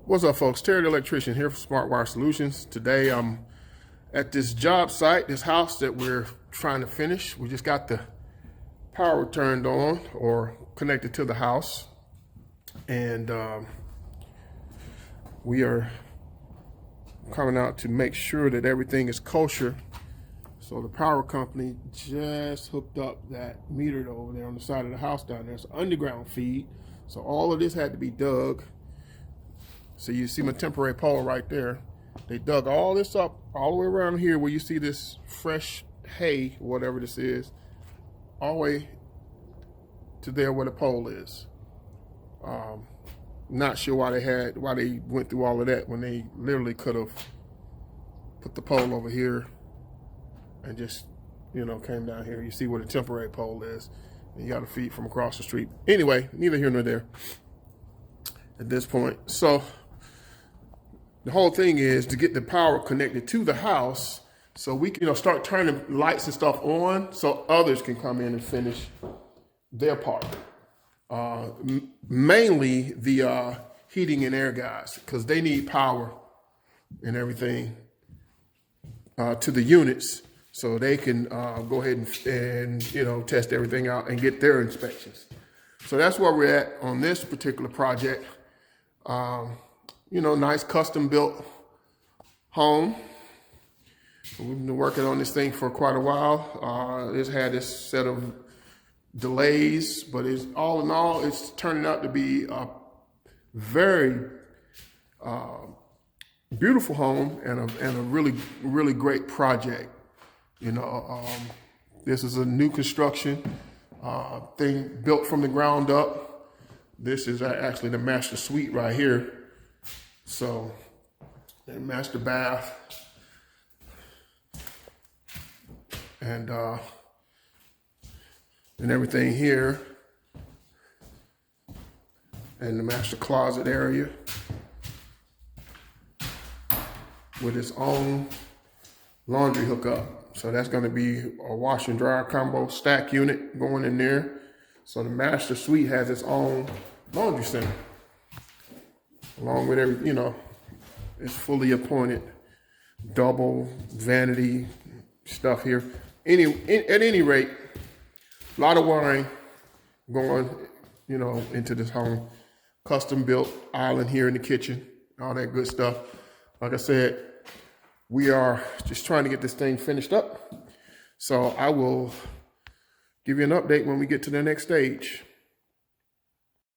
What's up, folks? Terry the Electrician here for SmartWire Solutions. Today I'm at this job site, this house that we're trying to finish. We just got the power turned on or connected to the house, and we are coming out to make sure that everything is kosher. So the power company just hooked up that meter over there on the side of the house down there. It's an underground feed, so all of this had to be dug. So you see my temporary pole right there. They dug all this up all the way around here where you see this fresh hay, whatever this is, all the way to there where the pole is. Not sure why they went through all of that when they literally could have put the pole over here and just, came down here. You see where the temporary pole is. And you got to feed from across the street. Anyway, neither here nor there at this point. So the whole thing is to get the power connected to the house so we can start turning lights and stuff on so others can come in and finish their part. Mainly the heating and air guys, because they need power and everything to the units so they can go ahead and test everything out and get their inspections. So that's where we're at on this particular project. Nice custom built home. We've been working on this thing for quite a while. It's had this set of delays, but it's all in all, it's turning out to be a very beautiful home and a really, really great project. This is a new construction thing built from the ground up. This is actually the master suite right here. So, the master bath, and everything here, and the master closet area with its own laundry hookup. So that's going to be a wash and dryer combo stack unit going in there. So the master suite has its own laundry center, along with it's fully appointed double vanity stuff here. At any rate, a lot of wiring going, into this home. Custom built island here in the kitchen, all that good stuff. Like I said, we are just trying to get this thing finished up. So I will give you an update when we get to the next stage.